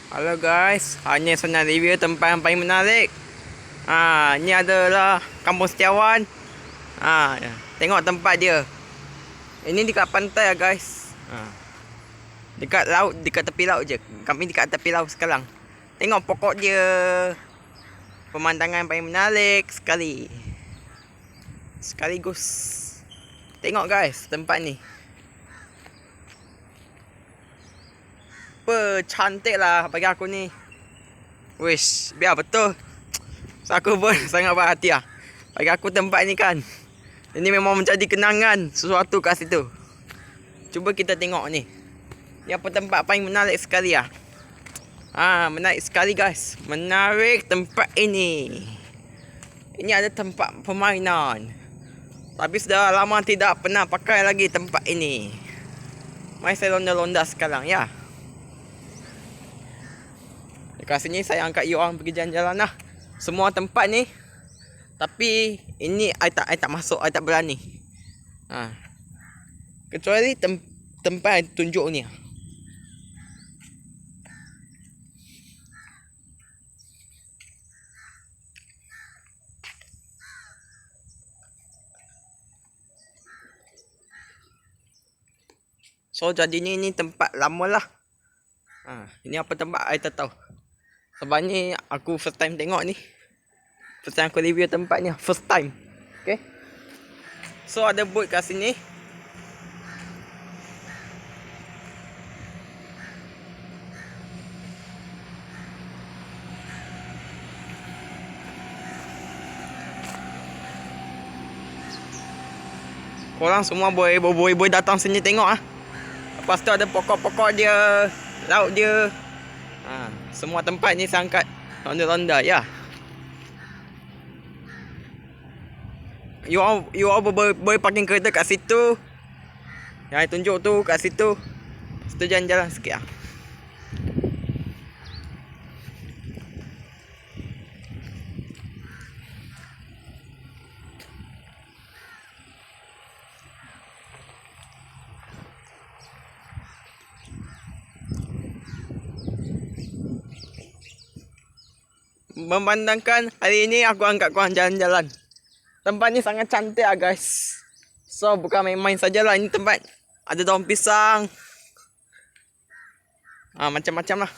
Halo guys, hanya saya nak review tempat yang paling menarik. Ni adalah Kampung Setiawan. Tengok tempat dia. Ini dekat pantai guys. Dekat laut, dekat tepi laut je. Kami dekat tepi laut sekarang. Tengok pokok dia. Pemandangan paling menarik sekali. Sekaligus. Tengok guys, tempat ni. Cantik lah bagi aku ni. Wish, biar betul. So, aku pun sangat berhati lah. Bagi aku tempat ni kan, ini memang menjadi kenangan sesuatu kat situ. Cuba kita tengok ni. Ni apa tempat paling menarik sekali lah. Menarik sekali guys. Menarik tempat ini. Ini ada tempat permainan. Tapi sudah lama tidak pernah pakai lagi tempat ini. Mari saya londa-londa sekarang ya. Dekat sini saya angkat you orang pergi jalan-jalan lah. Semua tempat ni. Tapi ini I tak masuk, I tak berani. Kecuali tempat yang tunjuk ni. So jadi ni tempat lama lah. Ini apa tempat I tak tahu. Sebab ni aku first time tengok ni. First time aku review tempat ni. First time. Okay. So ada boat kat sini. Korang semua boleh datang sini tengok ah. Lepas tu ada pokok-pokok dia, laut dia. Semua tempat ni sangat ronda-ronda ya. You all boleh parking kereta kat situ. Yang I tunjuk tu kat situ. Situ jalan-jalan sikit lah. Memandangkan hari ini aku angkat korang jalan-jalan. Tempat ni sangat cantik lah guys. So bukan main-main sajalah. Ini tempat ada daun pisang. Macam-macam lah.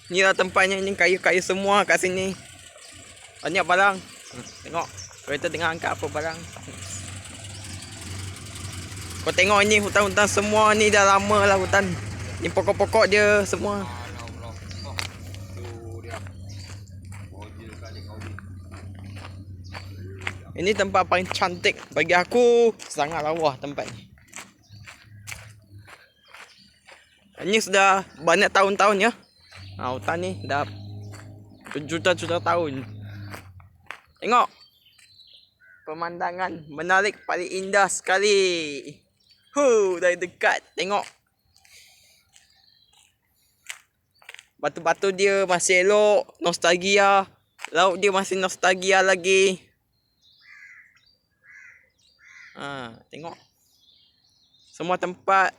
Ni lah tempatnya, ni kayu-kayu semua kat sini. Banyak barang. Tengok, kereta tengah angkat apa barang. Kau tengok ni hutan-hutan semua ni dah lama lah hutan. Ni pokok-pokok dia semua. Ini tempat paling cantik bagi aku. Sangat lawa tempat ni. Ini sudah banyak tahun-tahun ya. Hutan ni dah juta-juta tahun. Tengok. Pemandangan menarik paling indah sekali. Dari dekat tengok. Batu-batu dia masih elok, nostalgia. Laut dia masih nostalgia lagi. Tengok. Semua tempat.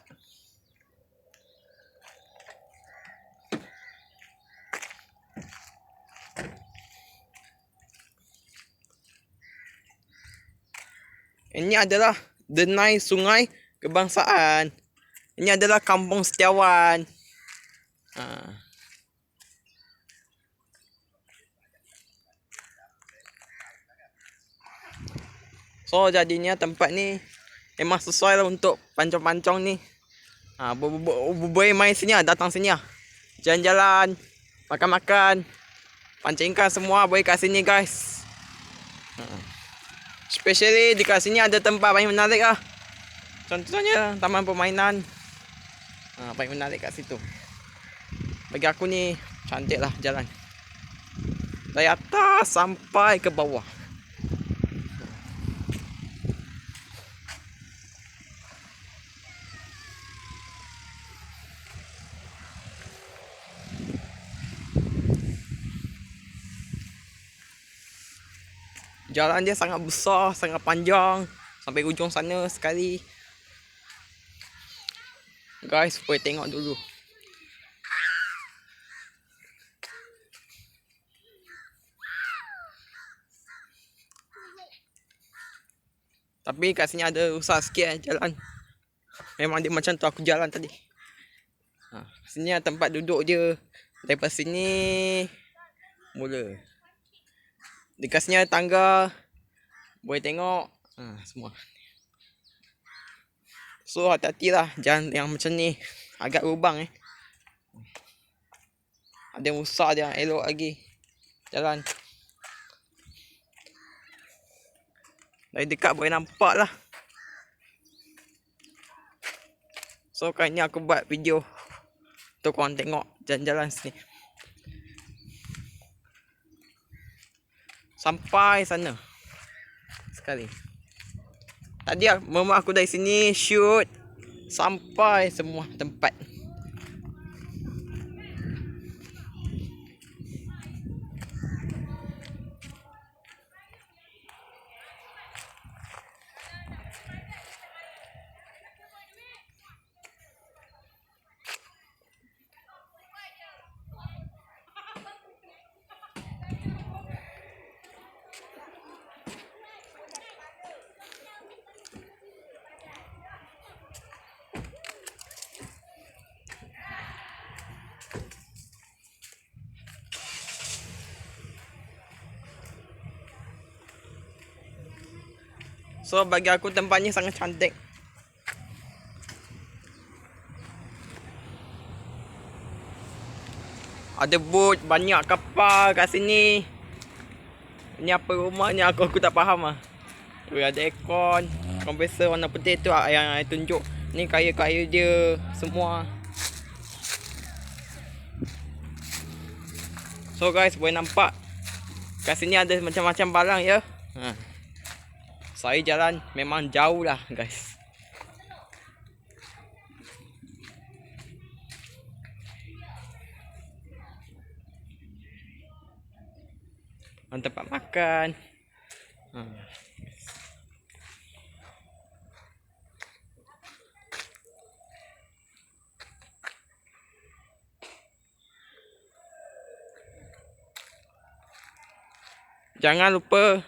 Ini adalah denai sungai kebangsaan. Ini adalah Kampung Setiawan. So jadinya tempat ni memang sesuai lah untuk pancong-pancong ni. Boleh main sini lah, datang sini lah. Jalan-jalan, makan-makan, pancing ikan semua boleh kat sini guys. Especially dekat sini ada tempat paling menarik lah. Contohnya taman permainan. Paling menarik kat situ. Bagi aku ni cantik lah jalan. dari atas sampai ke bawah. Jalan dia sangat besar, sangat panjang, sampai ujung sana sekali. Guys, boleh tengok dulu. Tapi kat sini ada rusak sikit jalan. Memang dia macam tu aku jalan tadi. Sini ada tempat duduk je. Daripada sini mula. Dekat sini ada tangga. Boleh tengok semua. So hati-hatilah jalan yang macam ni. Agak lubang Ada yang rusak, ada yang elok lagi jalan. Dari dekat boleh nampak lah. So kali ni aku buat video untuk korang tengok jalan-jalan sini. Sampai sana sekali. Tadi mama aku dari sini shoot sampai semua tempat. So bagi aku tempatnya sangat cantik. Ada bot, banyak kapal kat sini. Ni apa rumah ni aku tak faham Ada aircon, kompresor warna putih tu yang I tunjuk. Ni kayu-kayu dia semua. So guys, boleh nampak kat sini ada macam-macam barang ya. Saya jalan memang jauh lah guys. Tempat makan. Jangan lupa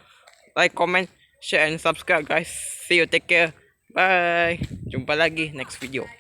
like, comment, share and subscribe guys. See you, take care. Bye. Jumpa lagi next video.